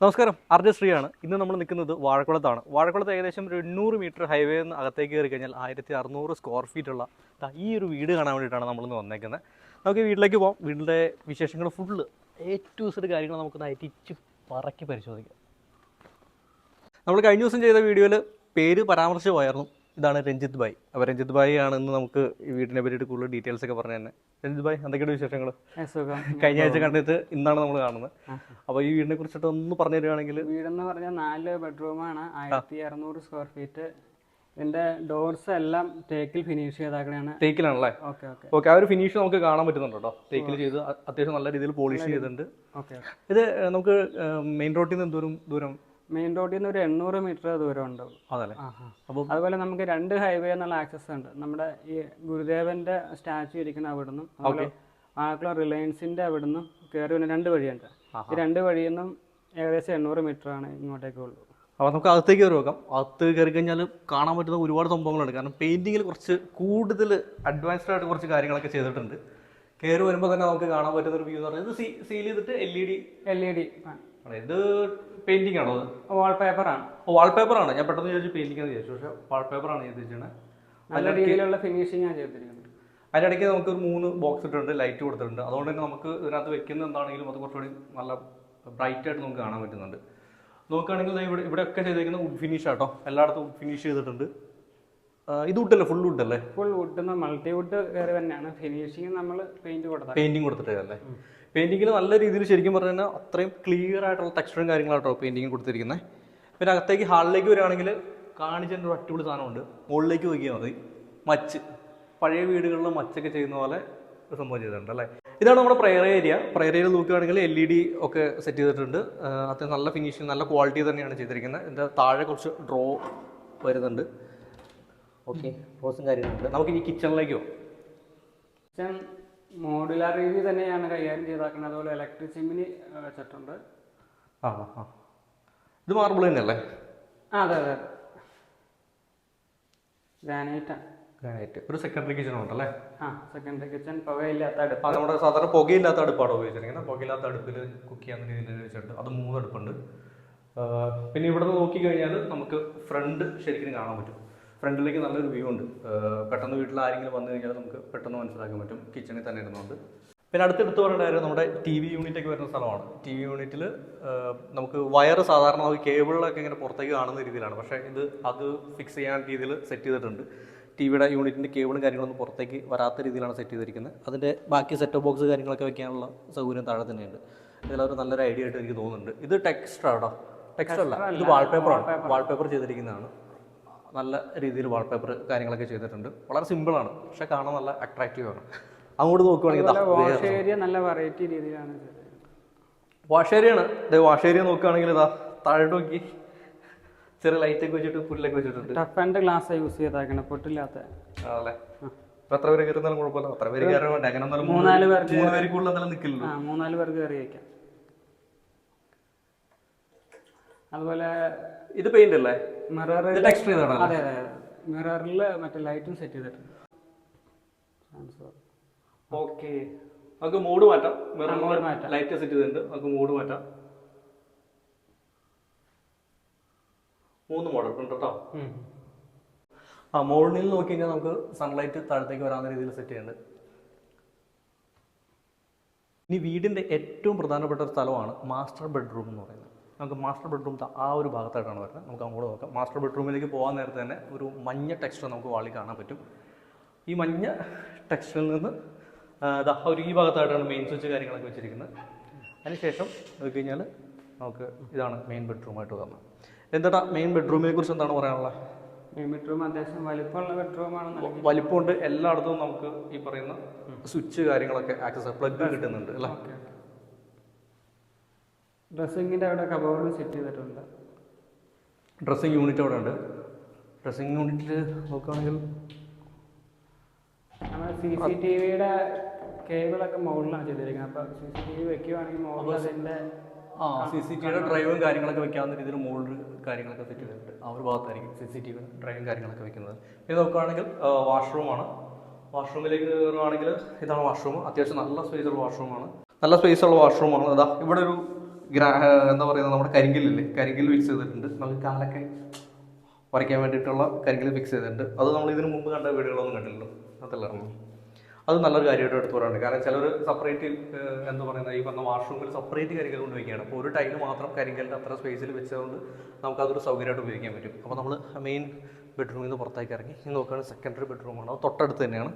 നമസ്കാരം, R J ശ്രീയാണ്. ഇന്ന് നമ്മൾ നിൽക്കുന്നത് വാഴക്കുളത്താണ്. വാഴക്കുളത്ത് ഏകദേശം ഒരു 800 മീറ്റർ ഹൈവേ നിന്ന് അകത്തേക്ക് കയറി കഴിഞ്ഞാൽ 1600 സ്ക്വയർ ഫീറ്റുള്ള ഈ ഒരു വീട് കാണാൻ വേണ്ടിയിട്ടാണ് നമ്മളിന്ന് വന്നേക്കുന്നത്. നമുക്ക് ഈ വീട്ടിലേക്ക് പോകാം. വീടിൻ്റെ വിശേഷങ്ങൾ ഫുള്ള് ടു Z കാര്യങ്ങൾ നമുക്ക് നയിച്ച് പറക്കി പരിശോധിക്കാം. നമ്മൾ കഴിഞ്ഞ ദിവസം ചെയ്ത വീഡിയോയിൽ പേര് പരാമർശമായിരുന്നു. ഇതാണ് രഞ്ജിത്ത് ഭായ്. അപ്പോൾ രഞ്ജിത്ത് ഭായ് ആണ് ഇന്ന് നമുക്ക് ഈ വീടിനെ പറ്റിയിട്ട് കൂടുതൽ ഡീറ്റെയിൽസ് ഒക്കെ പറഞ്ഞു തന്നെ. രഞ്ജിത്ത് ഭായ്, എന്തൊക്കെയാണ് വിശേഷങ്ങൾ? കഴിഞ്ഞ ആഴ്ച കണ്ടിട്ട് ഇന്നാണ് നമ്മൾ കാണുന്നത്. അപ്പോൾ ഈ വീടിനെ കുറിച്ചിട്ട് ഒന്ന് പറഞ്ഞു തരികയാണെങ്കിൽ. വീടെന്ന് പറഞ്ഞാൽ 4 ബെഡ്റൂമാണ്, 1600 സ്ക്വയർ ഫീറ്റ്. ഇതിന്റെ ഡോർസ് എല്ലാം തേക്കിൽ ഫിനിഷ് ചെയ്താക്കണാണ്. തേക്കിലാണല്ലേ? ഓക്കെ. ആ ഒരു ഫിനിഷ് നമുക്ക് കാണാൻ പറ്റുന്നുണ്ട് കേട്ടോ. തേക്കിൽ ചെയ്ത് അത്യാവശ്യം നല്ല രീതിയിൽ പോളിഷ് ചെയ്തിട്ടുണ്ട്. ഇത് നമുക്ക് മെയിൻ റോഡിൽ നിന്ന് എന്തോരം ദൂരം? മെയിൻ റോഡിൽ നിന്ന് ഒരു 800 മീറ്റർ ദൂരം ഉണ്ടാവും. അതല്ലേ? അപ്പം അതുപോലെ നമുക്ക് 2 ഹൈവേ എന്നുള്ള ആക്സസ് ഉണ്ട്. നമ്മുടെ ഈ ഗുരുദേവന്റെ സ്റ്റാച്യു ഇരിക്കുന്ന അവിടുന്ന്, ആക്കുള്ള റിലയൻസിന്റെ അവിടുന്ന് കയറി വന്ന 2 വഴിയുണ്ട്. ഈ 2 വഴിയിൽ നിന്നും ഏകദേശം 800 മീറ്റർ ആണ് ഇങ്ങോട്ടേക്കുള്ളൂ. അപ്പോൾ നമുക്ക് അകത്തേക്ക് കയറി നോക്കാം. അകത്ത് കയറി കഴിഞ്ഞാൽ കാണാൻ പറ്റുന്ന ഒരുപാട് സംഭവങ്ങളുണ്ട്. കാരണം പെയിന്റിങ്ങിൽ കുറച്ച് കൂടുതൽ അഡ്വാൻസ്ഡ് ആയിട്ട് കുറച്ച് കാര്യങ്ങളൊക്കെ ചെയ്തിട്ടുണ്ട്. കയറി വരുമ്പോൾ തന്നെ നമുക്ക് കാണാൻ പറ്റുന്ന ഒരു വ്യൂ എന്ന് പറയുന്നത് സീൽ ചെയ്തിട്ട് LED. ഇത് പെയിന്റിംഗ് ആണോ? വാൾപേപ്പർ ആണ്. വാൾപേപ്പർ ആണ്. ഞാൻ പെട്ടെന്ന് ചോദിച്ചു പെയിന്റിംഗ് എന്ന് ചോദിച്ചു, പക്ഷേ വാൾപേപ്പർ ആണ് ചെയ്തിരിക്കുന്നത്. നല്ല രീതിയിലുള്ള ഫിനിഷിംഗ് ആണ് ചെയ്തിരിക്കുന്നത്. അതിനിടയ്ക്ക് നമുക്ക് ഒരു 3 ബോക്സ് ഇട്ടിട്ടുണ്ട്, ലൈറ്റ് കൊടുത്തിട്ടുണ്ട്. അതുകൊണ്ട് തന്നെ നമുക്ക് ഇതിനകത്ത് വെക്കുന്ന എന്താണെങ്കിലും അത് കുറച്ചുകൂടി നല്ല ബ്രൈറ്റ് ആയിട്ട് നമുക്ക് കാണാൻ പറ്റുന്നുണ്ട്. നോക്കുകയാണെങ്കിൽ ഇവിടെയൊക്കെ ചെയ്തിരിക്കുന്ന വുഡ് ഫിനിഷ് ആട്ടോ. എല്ലായിടത്തും വുഡ് ഫിനിഷ് ചെയ്തിട്ടുണ്ട്. ഇത് വുഡല്ലേ? ഫുൾ വുഡല്ലേ? ഫുൾ വുഡ്, മൾട്ടി വുഡ് കയറി തന്നെയാണ്. ഫിനിഷിംഗ് നമ്മൾ പെയിന്റിങ് കൊടുത്തിട്ടല്ലേ? പെയിന്റിങ്ങിൽ നല്ല രീതിയിൽ ശരിക്കും പറഞ്ഞു കഴിഞ്ഞാൽ അത്രയും ക്ലിയർ ആയിട്ടുള്ള ടെക്സ്ചറും കാര്യങ്ങളാട്ടോ പെയിന്റിങ് കൊടുത്തിരിക്കുന്നത്. പിന്നെ അകത്തേക്ക് ഹാളിലേക്ക് വരികയാണെങ്കിൽ കാണിച്ചതിൻ്റെ ഒരു അടിപൊളി സാധനമുണ്ട്. മുകളിലേക്ക് നോക്കിയാൽ മതി. മച്ച്, പഴയ വീടുകളിൽ മച്ചൊക്കെ ചെയ്യുന്ന പോലെ ഒരു സംഭവം ചെയ്തിട്ടുണ്ട് അല്ലേ? ഇതാണ് നമ്മുടെ പ്രയർ ഏരിയ. പ്രയർ ഏരിയ നോക്കുകയാണെങ്കിൽ LED ഒക്കെ സെറ്റ് ചെയ്തിട്ടുണ്ട്. അത്യാവശ്യം നല്ല ഫിനിഷിങ്, നല്ല ക്വാളിറ്റി തന്നെയാണ് ചെയ്തിരിക്കുന്നത്. ഇതിൻ്റെ താഴെ കുറച്ച് ഡ്രോ വരുന്നുണ്ട്. ഓക്കെ, ഡ്രോസും കാര്യങ്ങളുണ്ട്. നമുക്ക് ഇനി കിച്ചണിലേക്ക് പോകും. കിച്ചൺ മോഡുലാർ രീതി തന്നെയാണ് കൈകാര്യം ചെയ്താക്കുന്നത്. അതുപോലെ ഇലക്ട്രിക് ചിമ്മിനി വെച്ചിട്ടുണ്ട്. ഇത് മാർബിൾ തന്നെയല്ലേ? അതെ. ഗ്രാനൈറ്റ്. ഒരു സെക്കൻഡറി കിച്ചൺ ഉണ്ടല്ലേ? Secondary kitchen. പുകയില്ലാത്ത അടുപ്പ്. നമ്മുടെ സാധാരണ പുകയില്ലാത്ത അടുപ്പാണ് ഉപയോഗിച്ചിരിക്കുന്നത്. പുകയില്ലാത്ത അടുപ്പിൽ കുക്ക് ചെയ്യാവുന്ന രീതിയിൽ വെച്ചിട്ടുണ്ട്. അത് 3 അടുപ്പുണ്ട്. പിന്നെ ഇവിടെ നിന്ന് നോക്കിക്കഴിഞ്ഞാൽ നമുക്ക് ഫ്രണ്ട് ശരിക്കും കാണാൻ പറ്റും. ഫ്രണ്ടിലേക്ക് നല്ലൊരു വ്യൂ ഉണ്ട്. പെട്ടെന്ന് വീട്ടിൽ ആരെങ്കിലും വന്നു കഴിഞ്ഞാൽ നമുക്ക് പെട്ടെന്ന് മനസ്സിലാക്കാൻ പറ്റും കിച്ചണിൽ തന്നെ ഇരുന്നുകൊണ്ട്. പിന്നെ അടുത്തെടുത്ത് പറയേണ്ട കാര്യം നമ്മുടെ TV യൂണിറ്റൊക്കെ വരുന്ന സ്ഥലമാണ്. TV യൂണിറ്റിൽ നമുക്ക് വയർ സാധാരണ കേബിളിലൊക്കെ ഇങ്ങനെ പുറത്തേക്ക് കാണുന്ന രീതിയിലാണ്. പക്ഷേ അത് ഫിക്സ് ചെയ്യാൻ രീതിയിൽ സെറ്റ് ചെയ്തിട്ടുണ്ട്. TVയുടെ യൂണിറ്റിൻ്റെ കേബിളും കാര്യങ്ങളൊന്നും പുറത്തേക്ക് വരാത്ത രീതിയിലാണ് സെറ്റ് ചെയ്തിരിക്കുന്നത്. അതിൻ്റെ ബാക്കി സെറ്റപ്പ് ബോക്സ് കാര്യങ്ങളൊക്കെ വെക്കാനുള്ള സൗകര്യം താഴെ തന്നെയുണ്ട്. ഇതിലൊരു നല്ലൊരു ഐഡിയ ആയിട്ട് എനിക്ക് തോന്നുന്നുണ്ട്. ഇത് ടെക്സ്റ്റർ ആട്ടോ. ടെക്സ്റ്റർ അല്ല, ഇത് വാൾപേപ്പറാണ്. വാൾപേപ്പർ ചെയ്തിരിക്കുന്നതാണ്. നല്ല രീതിയിൽ വാൾപേപ്പർ കാര്യങ്ങളൊക്കെ ചെയ്തിട്ടുണ്ട്. വളരെ സിമ്പിളാണ്, പക്ഷെ കാണാൻ നല്ല അട്രാക്റ്റീവ് ആണ്. അങ്ങോട്ട് നോക്കുകയാണെങ്കിൽ വാഷ് ഏരിയ നല്ല വെറൈറ്റി രീതിയിലാണ്. വാഷ് ഏരിയയാണ്. വാഷ് ഏരിയ നോക്കുകയാണെങ്കിൽ താഴോട്ട് നോക്കി ചെറിയ ലൈറ്റൊക്കെ വെച്ചിട്ട് പുല്ലൊക്കെ വെച്ചിട്ടുണ്ട്. ടഫ് ആൻഡ് ഗ്ലാസ് യൂസ് ചെയ്താക്കണം, പൊട്ടില്ലാത്ത. അതല്ലേ? എത്ര പേര് കയറുന്നാലും കുഴപ്പമില്ല. അത്ര പേര് കയറാൻ വേണ്ട. അങ്ങനെ 3-4 പേർക്ക് കൂടുതൽ എന്തായാലും നിൽക്കില്ല. 3-4 പേർക്ക് കയറി വയ്ക്കാം. അതുപോലെ ഇത് പെയിന്റ് അല്ലേ? മിറർ ടെക്സ്റ്റർ ചെയ്താണ്. അതെ. മിററിൽ മറ്റേ ലൈറ്റും സെറ്റ് ചെയ്തിട്ടുണ്ട്. ഓക്കെ, നമുക്ക് മൂഡ് മാറ്റാം. ലൈറ്റ് സെറ്റ് ചെയ്തിട്ടുണ്ട്. നമുക്ക് മൂഡ് മാറ്റാം. 3 മോഡൽ ഉണ്ട് കേട്ടോ. മോളിൽ നോക്കി കഴിഞ്ഞാൽ നമുക്ക് സൺലൈറ്റ് താഴത്തേക്ക് വരാവുന്ന രീതിയിൽ സെറ്റ് ചെയ്യുന്നുണ്ട്. ഇനി വീടിൻ്റെ ഏറ്റവും പ്രധാനപ്പെട്ട ഒരു സ്ഥലമാണ് മാസ്റ്റർ ബെഡ്റൂം എന്ന് പറയുന്നത്. നമുക്ക് മാസ്റ്റർ ബെഡ്റൂം ആ ഒരു ഭാഗത്തായിട്ടാണ് വരുന്നത്. നമുക്ക് അങ്ങോട്ട് നോക്കാം. മാസ്റ്റർ ബെഡ്റൂമിലേക്ക് പോകാൻ നേരത്തെ തന്നെ ഒരു മഞ്ഞ ടെക്സ്റ്റർ നമുക്ക് വാളിൽ കാണാൻ പറ്റും. ഈ മഞ്ഞ ടെക്സ്റ്ററിൽ നിന്ന് ഈ ഭാഗത്തായിട്ടാണ് മെയിൻ സ്വിച്ച് കാര്യങ്ങളൊക്കെ വെച്ചിരിക്കുന്നത്. അതിനുശേഷം നോക്കിക്കഴിഞ്ഞാൽ നമുക്ക് ഇതാണ് മെയിൻ ബെഡ്റൂമായിട്ട് വന്നത്. എന്താ മെയിൻ ബെഡ്റൂമിനെ കുറിച്ച് എന്താണ് പറയാനുള്ളത്? മെയിൻ ബെഡ്റൂം അത്യാവശ്യം വലിപ്പമുള്ള ബെഡ്റൂമാണ്. വലിപ്പമുണ്ട്. എല്ലായിടത്തും നമുക്ക് ഈ പറയുന്ന സ്വിച്ച് കാര്യങ്ങളൊക്കെ ആക്സസ് പ്ലഗ് കിട്ടുന്നുണ്ട് അല്ലേ? ഡ്രസ്സിങ്ങിൻ്റെ അവിടെ കബോർഡ് സെറ്റ് ചെയ്തിട്ടുണ്ട്. ഡ്രസ്സിങ് യൂണിറ്റ് അവിടെ ഉണ്ട്. ഡ്രസ്സിങ് യൂണിറ്റിൽ നോക്കുകയാണെങ്കിൽ നമ്മുടെ CCTVയുടെ കേബിളൊക്കെ മുകളിലാണ് ചെയ്തിരിക്കുന്നത്. അപ്പോൾ CCTV വെക്കുകയാണെങ്കിൽ മുകളിൽ അതിൻ്റെ CCTVയുടെ ഡ്രൈവും കാര്യങ്ങളൊക്കെ വെക്കാവുന്ന രീതിയിൽ മുകളിൽ കാര്യങ്ങളൊക്കെ സെറ്റ് ചെയ്തിട്ടുണ്ട്. ആ ഒരു ഭാഗത്തായിരിക്കും CCTV ഡ്രൈവും കാര്യങ്ങളൊക്കെ വെക്കുന്നത്. ഇത് നോക്കുകയാണെങ്കിൽ വാഷ്റൂമാണ്. വാഷ്റൂമിലേക്ക് കയറുകയാണെങ്കിൽ ഇതാണ് വാഷ്റൂം. അത്യാവശ്യം നല്ല സ്പേസുള്ള വാഷ്റൂമാണ്. അതാ ഇവിടെ ഒരു എന്താ പറയുക, നമ്മുടെ കരിങ്കല്ലില്ലേ, കരിങ്കല്ല് ഫിക്സ് ചെയ്തിട്ടുണ്ട്. നമുക്ക് കാലൊക്കെ വരയ്ക്കാൻ വേണ്ടിയിട്ടുള്ള കരിങ്കല്ല് ഫിക്സ് ചെയ്തിട്ടുണ്ട്. അത് നമ്മൾ ഇതിന് മുമ്പ് കണ്ട വീടുകളൊന്നും കണ്ടില്ലല്ലോ, അതല്ല. അത് നല്ലൊരു കാര്യമായിട്ട് എടുത്ത് പറയാറുണ്ട്. കാരണം ചിലർ സെപ്പറേറ്റ് എന്താ പറയുന്നത്, ഈ പറഞ്ഞ വാഷ്റൂമിൽ സെപ്പറേറ്റ് കരിങ്കൽ കൊണ്ട് വയ്ക്കുകയാണ്. അപ്പോൾ ഒരു ടൈല് മാത്രം കരിങ്കലിൻ്റെ അത്ര സ്പേസിൽ വെച്ചതുകൊണ്ട് നമുക്കതൊരു സൗകര്യമായിട്ട് ഉപയോഗിക്കാൻ പറ്റും. അപ്പോൾ നമ്മൾ മെയിൻ ബെഡ്റൂമിൽ നിന്ന് പുറത്തേക്ക് ഇറങ്ങി നോക്കുകയാണെങ്കിൽ സെക്കൻഡറി ബെഡ്റൂമാണ്. അത് തൊട്ടടുത്ത് തന്നെയാണ്.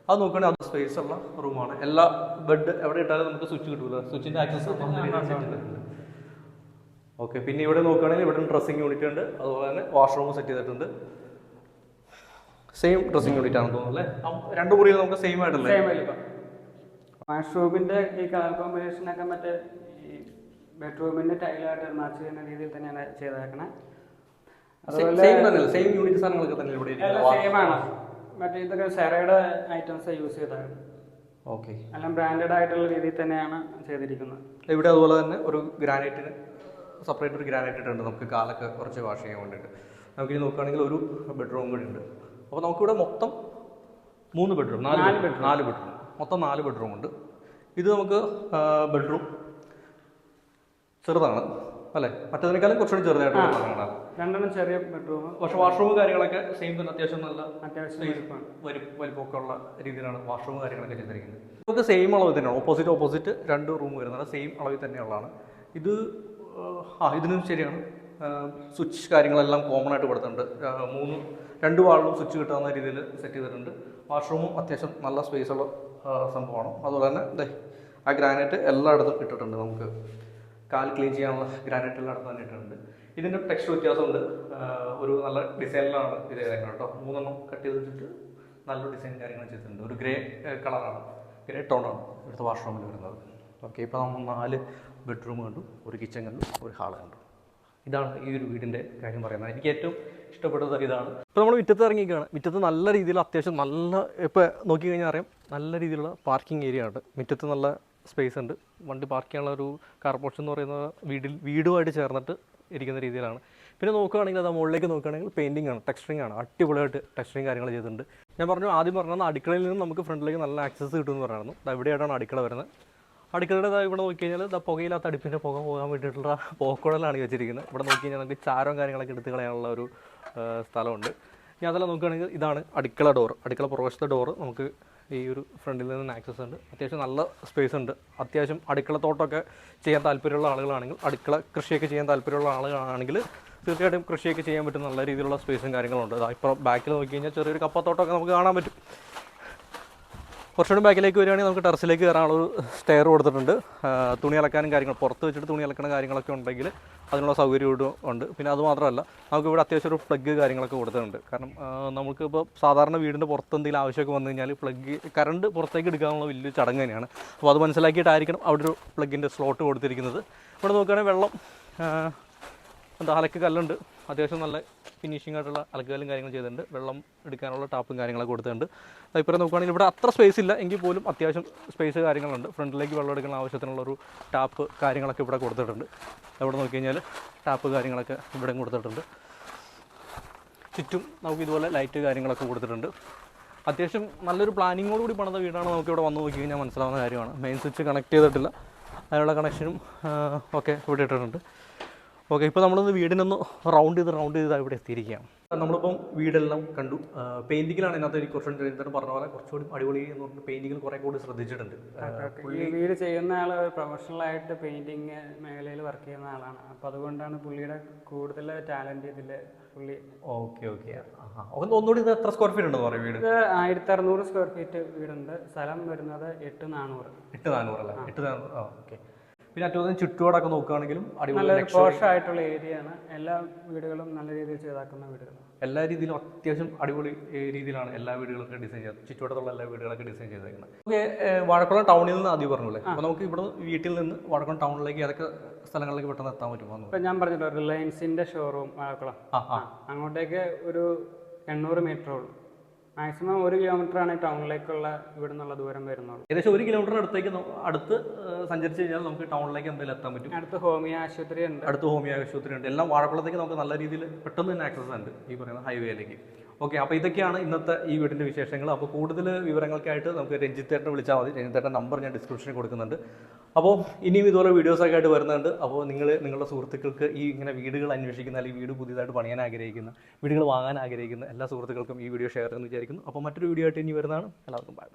അത് നോക്കുകയാണെങ്കിൽ അത് സ്പേസ് ഉള്ള റൂമാണ്. എല്ലാ ബെഡ് എവിടെ ഇട്ടാലും നമുക്ക് സ്വിച്ച് കിട്ടില്ല, സ്വിച്ചിൻ്റെ ആക്സസ് ഓക്കെ. പിന്നെ ഇവിടെ നോക്കുകയാണെങ്കിൽ ഇവിടെ ഡ്രസ്സിങ് യൂണിറ്റ് ഉണ്ട്, അതുപോലെ തന്നെ വാഷ്റൂം സെറ്റ് ചെയ്തിട്ടുണ്ട്. സെയിം ഡ്രസ്സിങ് യൂണിറ്റ് ആണെന്ന് തോന്നുന്നു അല്ലേ? രണ്ട് മുറിയിൽ നമുക്ക് സെയിം ആയിട്ടല്ലേ? വാഷ്റൂമിന്റെ ഈ കളർ കോമ്പിനേഷൻ ഒക്കെ മറ്റേ ഈ ബെഡ്റൂമിന്റെ ടൈലായിട്ട് മാച്ച് ചെയ്യുന്ന രീതിയിൽ തന്നെയാണ് ചെയ്തേക്കണേ. സെയിം യൂണിറ്റ് സാധനങ്ങളൊക്കെ തന്നെ ഇവിടെ സെയിം ആണ്. മറ്റേ ഇതൊക്കെ സെറയുടെ ഐറ്റംസ് യൂസ് ചെയ്താണ്. ഓക്കെ, എല്ലാം ബ്രാൻഡഡ് ആയിട്ടുള്ള രീതിയിൽ തന്നെയാണ് ചെയ്തിരിക്കുന്നത്. ഇവിടെ അതുപോലെ തന്നെ ഒരു ഗ്രാനൈറ്റിന് സെപ്പറേറ്റ് ഒരു ഗ്രാനൈറ്റ് ഇട്ടുണ്ട്, നമുക്ക് കാലൊക്കെ കുറച്ച് വാഷ് ചെയ്യാൻ വേണ്ടിയിട്ട്. നമുക്കിനി നോക്കുകയാണെങ്കിൽ ഒരു ബെഡ്റൂം കൂടി ഉണ്ട്. അപ്പോൾ നമുക്കിവിടെ മൊത്തം 3 ബെഡ്റൂം, 4 ബെഡ്റൂം, മൊത്തം 4 ബെഡ്റൂം ഉണ്ട്. ഇത് നമുക്ക് ബെഡ്റൂം ചെറുതാണ് അല്ലേ, മറ്റേതിനേക്കാളും കുറച്ചുകൂടി ചെറുതായിട്ട് രണ്ടെണ്ണം ചെറിയ ബെഡ്റൂം. പക്ഷേ വാഷ്റൂം കാര്യങ്ങളൊക്കെ സെയിം തന്നെ, അത്യാവശ്യം നല്ല വലിപ്പമൊക്കെ ഉള്ള രീതിയിലാണ് വാഷ്റൂം കാര്യങ്ങളൊക്കെ ചെയ്തിരിക്കുന്നത്. നമുക്ക് സെയിം അളവ് തന്നെയാണ്, ഓപ്പോസിറ്റ് 2 റൂം വരുന്നത് സെയിം അളവിൽ തന്നെയുള്ളതാണ്. ഇത് ഇതിനും ശരിയാണ്. സ്വിച്ച് കാര്യങ്ങളെല്ലാം കോമൺ ആയിട്ട് കൊടുത്തിട്ടുണ്ട്. 2 വാളിലും സ്വിച്ച് കിട്ടാവുന്ന രീതിയിൽ സെറ്റ് ചെയ്തിട്ടുണ്ട്. വാഷ്റൂമും അത്യാവശ്യം നല്ല സ്പേസ് ഉള്ള സംഭവമാണ്. അതുപോലെ തന്നെ ആ ഗ്രാനൈറ്റ് എല്ലായിടത്തും ഇട്ടിട്ടുണ്ട്. നമുക്ക് കാൽ ക്ലീൻ ചെയ്യാനുള്ള ഗ്രാനൈറ്റ് എല്ലായിടത്തും തന്നെ ഇട്ടിട്ടുണ്ട്. ഇതിൻ്റെ ടെക്സ്ചർ വ്യത്യാസമുണ്ട്. ഒരു നല്ല ഡിസൈനിലാണ് ഇത് ചെയ്തേക്കുന്നത് കേട്ടോ. 3 കട്ട് ചെയ്തിട്ട് നല്ലൊരു ഡിസൈൻ കാര്യങ്ങൾ ചെയ്തിട്ടുണ്ട്. ഒരു ഗ്രേ കളറാണ്, ഗ്രേ ടോണാണ് ഇവിടുത്തെ വാഷ്റൂമിൽ വരുന്നത്. ഓക്കെ, ഇപ്പോൾ നമ്മൾ 4 ബെഡ്റൂം കണ്ടു, ഒരു കിച്ചൺ കണ്ടു, ഒരു ഹാള് കണ്ടു. ഇതാണ് ഈ ഒരു വീടിൻ്റെ കാര്യം പറയുന്നത്. എനിക്ക് ഏറ്റവും ഇഷ്ടപ്പെട്ടത് ഇതാണ്. ഇപ്പോൾ നമ്മൾ മുറ്റത്ത് ഇറങ്ങിയിരിക്കുകയാണ്. മുറ്റത്ത് നല്ല രീതിയിൽ അത്യാവശ്യം നല്ല, ഇപ്പോൾ നോക്കിക്കഴിഞ്ഞാൽ അറിയാം, നല്ല രീതിയിലുള്ള പാർക്കിംഗ് ഏരിയ ആണ്. മുറ്റത്ത് നല്ല സ്പേസ് ഉണ്ട്. വണ്ടി പാർക്ക് ചെയ്യാനുള്ള ഒരു കാർ പോർഷൻ എന്ന് പറയുന്നത് വീടുമായിട്ട് ചേർന്നിട്ട് ഇരിക്കുന്ന രീതിയിലാണ്. പിന്നെ നോക്കുകയാണെങ്കിൽ അത് മുകളിലേക്ക് നോക്കുകയാണെങ്കിൽ പെയിൻറ്റിംഗ് ആണ്, ടെക്സ്ചറിങ് ആണ്. അടിപൊളിയായിട്ട് ടെക്സ്ചറിങ് കാര്യങ്ങൾ ചെയ്തിട്ടുണ്ട്. ഞാൻ ആദ്യം പറഞ്ഞത് അടുക്കളയിൽ നിന്ന് നമുക്ക് ഫ്രണ്ടിലേക്ക് നല്ല ആക്സസ് കിട്ടുമെന്ന് പറയുന്നു. എവിടെയായിട്ടാണ് അടുക്കള വരുന്നത്. അടുക്കളയുടെ ഇവിടെ നോക്കി കഴിഞ്ഞാൽ പുകയില്ലാത്ത അടുപ്പിൻ്റെ പുക പോകാൻ വേണ്ടിയിട്ടുള്ള പോക്കുഴലാണ് വെച്ചിരിക്കുന്നത്. ഇവിടെ നോക്കി കഴിഞ്ഞാൽ നമുക്ക് ചാരവും കാര്യങ്ങളൊക്കെ എടുത്ത് കളയാനുള്ള ഒരു സ്ഥലമുണ്ട്. ഇനി അതെല്ലാം നോക്കുകയാണെങ്കിൽ ഇതാണ് അടുക്കള ഡോറ്. അടുക്കള പുറവശത്തെ ഡോറ് നമുക്ക് ഈ ഒരു ഫ്രണ്ടിൽ നിന്ന് ആക്സസ് ഉണ്ട്. അത്യാവശ്യം നല്ല സ്പേസ് ഉണ്ട്. അത്യാവശ്യം അടുക്കളത്തോട്ടമൊക്കെ ചെയ്യാൻ താല്പര്യമുള്ള ആളുകളാണെങ്കിൽ, അടുക്കള കൃഷിയൊക്കെ ചെയ്യാൻ താല്പര്യമുള്ള ആളുകളാണെങ്കിൽ തീർച്ചയായിട്ടും കൃഷിയൊക്കെ ചെയ്യാൻ പറ്റും. നല്ല രീതിയിലുള്ള സ്പേസും കാര്യങ്ങളുണ്ട്. ഇപ്പോൾ ബാക്കിൽ നോക്കി കഴിഞ്ഞാൽ ചെറിയൊരു കപ്പത്തോട്ടമൊക്കെ നമുക്ക് കാണാൻ പറ്റും. കുറച്ചുകൂടി ബാക്കിലേക്ക് വരികയാണെങ്കിൽ നമുക്ക് ടെറസിലേക്ക് കയറാനുള്ള ഒരു സ്റ്റെയർ കൊടുത്തിട്ടുണ്ട്. തുണി അലക്കാനും കാര്യങ്ങൾ, പുറത്ത് വെച്ചിട്ട് തുണി അലക്കുന്ന കാര്യങ്ങളൊക്കെ ഉണ്ടെങ്കിൽ അതിനുള്ള സൗകര്യം ഉണ്ട്. പിന്നെ അതുമാത്രമല്ല, നമുക്കിവിടെ അത്യാവശ്യം ഒരു പ്ലഗ് കാര്യങ്ങളൊക്കെ കൊടുത്തിട്ടുണ്ട്. കാരണം നമുക്കിപ്പോൾ സാധാരണ വീടിൻ്റെ പുറത്ത് എന്തെങ്കിലും ആവശ്യമൊക്കെ വന്നു കഴിഞ്ഞാൽ കറണ്ട് പുറത്തേക്ക് എടുക്കാനുള്ള വലിയൊരു ചടങ്ങ് തന്നെയാണ്. അപ്പോൾ അത് മനസ്സിലാക്കിയിട്ടായിരിക്കണം അവിടെ ഒരു പ്ലഗിൻ്റെ സ്ലോട്ട് കൊടുത്തിരിക്കുന്നത്. ഇവിടെ നോക്കുകയാണെങ്കിൽ വെള്ളം അലക്ക് കല്ലുണ്ട്. അത്യാവശ്യം നല്ല ഫിനിഷിംഗ് ആയിട്ടുള്ള അലക്കുകല്ലും കാര്യങ്ങൾ ചെയ്തിട്ടുണ്ട്. വെള്ളം എടുക്കാനുള്ള ടാപ്പും കാര്യങ്ങളൊക്കെ കൊടുത്തിട്ടുണ്ട്. ഇപ്പോൾ നോക്കുകയാണെങ്കിൽ ഇവിടെ അത്ര സ്പേസ് ഇല്ല എങ്കിൽ പോലും അത്യാവശ്യം സ്പേസ് കാര്യങ്ങളുണ്ട്. ഫ്രണ്ടിലേക്ക് വെള്ളം എടുക്കുന്ന ആവശ്യത്തിനുള്ളൊരു ടാപ്പ് കാര്യങ്ങളൊക്കെ ഇവിടെ കൊടുത്തിട്ടുണ്ട്. അവിടെ നോക്കി കഴിഞ്ഞാൽ ടാപ്പ് കാര്യങ്ങളൊക്കെ ഇവിടെ കൊടുത്തിട്ടുണ്ട്. ചുറ്റും നമുക്ക് ഇതുപോലെ ലൈറ്റ് കാര്യങ്ങളൊക്കെ കൊടുത്തിട്ടുണ്ട്. അത്യാവശ്യം നല്ലൊരു പ്ലാനിങ്ങോടുകൂടി പണിത വീടാണ്. നമുക്കിവിടെ വന്ന് നോക്കി കഴിഞ്ഞാൽ മനസ്സിലാവുന്ന കാര്യമാണ്. മെയിൻ സ്വിച്ച് കണക്ട് ചെയ്തിട്ടില്ല, അതിനുള്ള കണക്ഷനും ഒക്കെ ഇവിടെ ഇട്ടിട്ടുണ്ട്. ഓക്കെ, ഇപ്പോൾ നമ്മളൊന്ന് വീടിനൊന്ന് റൗണ്ട് ചെയ്ത് ഇവിടെ എത്തിയിരിക്കുകയാണ്. നമ്മളിപ്പം വീടെല്ലാം കണ്ടു. പെയിൻറ്റിങ്ങിലാണ് ഇതിനകത്ത് എനിക്ക് കുറച്ചുകൂടി എന്താണ് പറഞ്ഞ പോലെ കുറച്ചുകൂടി അടിപൊളി എന്ന് പറഞ്ഞിട്ട് പെയിൻറ്റിങ്ങിൽ കുറേ കൂടി ശ്രദ്ധിച്ചിട്ടുണ്ട്. ഈ വീട് ചെയ്യുന്ന ആൾ പ്രൊഫഷണലായിട്ട് പെയിൻറ്റിങ് മേഖലയിൽ വർക്ക് ചെയ്യുന്ന ആളാണ്. അപ്പോൾ അതുകൊണ്ടാണ് പുള്ളിയുടെ കൂടുതൽ ടാലൻറ്റ് ഇതിൽ പുള്ളി. ഓക്കെ, ഒന്നുകൂടി ഇത് എത്ര സ്ക്വയർ ഫീറ്റ് ഉണ്ടെന്ന് പറയും വീട്? ഇത് 1600 സ്ക്വയർ ഫീറ്റ് വീടുണ്ട്. സ്ഥലം വരുന്നത് 8400 അല്ലേ? 8400. ഓക്കെ. പിന്നെ അറ്റോന്നും ചുറ്റുപാടൊക്കെ നോക്കുകയാണെങ്കിലും അടിപൊളി പോഷായിട്ടുള്ള ഏരിയ ആണ്. എല്ലാ വീടുകളും നല്ല രീതിയിൽ ചെയ്താക്കുന്ന വീടുകൾ. എല്ലാ രീതിയിലും അത്യാവശ്യം അടിപൊളി രീതിയിലാണ് എല്ലാ വീടുകളൊക്കെ ഡിസൈൻ ചെയ്തത്. ചുറ്റുവട്ടത്തുള്ള എല്ലാ വീടുകളൊക്കെ ഡിസൈൻ ചെയ്തേക്കുന്നത്. ഓക്കെ, വാഴക്കുളം ടൗണിൽ നിന്ന് ആദ്യം പറഞ്ഞല്ലേ. അപ്പോൾ നമുക്ക് ഇവിടെ വീട്ടിൽ നിന്ന് വാഴക്കുളം ടൗണിലേക്ക് ഏതൊക്കെ സ്ഥലങ്ങളിലേക്ക് പെട്ടെന്ന് എത്താൻ പറ്റുമോ? ഇപ്പം ഞാൻ പറഞ്ഞല്ലോ, റിലയൻസിൻ്റെ ഷോറൂം വാഴക്കുളം, അങ്ങോട്ടേക്ക് ഒരു 800 മീറ്റർ ഉള്ളൂ. മാക്സിമം 1 കിലോമീറ്ററാണ് ടൗണിലേക്കുള്ള ഇവിടെ നിന്നുള്ള ദൂരം വരുന്നുള്ളൂ. ഏകദേശം 1 കിലോമീറ്റർ അടുത്ത് സഞ്ചരിച്ച് കഴിഞ്ഞാൽ നമുക്ക് ടൗണിലേക്ക് എന്തായാലും എത്താൻ പറ്റും. അടുത്ത് ഹോമിയോ ആശുപത്രി ഉണ്ട്. എല്ലാം വാഴക്കുളത്തേക്ക് നമുക്ക് നല്ല രീതിയിൽ പെട്ടെന്ന് തന്നെ ആക്സസ് ഉണ്ട് ഈ പറയുന്ന ഹൈവേയിലേക്ക്. ഓക്കെ, അപ്പോൾ ഇതൊക്കെയാണ് ഇന്നത്തെ ഈ വീടിൻ്റെ വിശേഷങ്ങൾ. അപ്പോൾ കൂടുതൽ വിവരങ്ങൾക്കായിട്ട് നമുക്ക് രഞ്ജിത്തേട്ടനെ വിളിച്ചാൽ മതി. രഞ്ജിത്തേട്ടൻ്റെ നമ്പർ ഞാൻ ഡിസ്ക്രിപ്ഷനിൽ കൊടുക്കുന്നുണ്ട്. അപ്പോൾ ഇനിയും ഇതുപോലെ വീഡിയോസൊക്കെ ആയിട്ട് വരുന്നുണ്ട്. അപ്പോൾ നിങ്ങളുടെ സുഹൃത്തുക്കൾക്ക് ഈ ഇങ്ങനെ വീടുകൾ അന്വേഷിക്കുന്ന അല്ലെങ്കിൽ വീട് പുതിയതായിട്ട് പണിയാൻ ആഗ്രഹിക്കുന്ന, വീടുകൾ വാങ്ങാൻ ആഗ്രഹിക്കുന്ന എല്ലാ സുഹൃത്തുക്കൾക്കും ഈ വീഡിയോ ഷെയർ എന്ന് വിചാരിക്കുന്നു. അപ്പോൾ മറ്റൊരു വീഡിയോ ആയിട്ട് ഇനി വരുന്നതാണ്. എല്ലാവർക്കും ബൈ.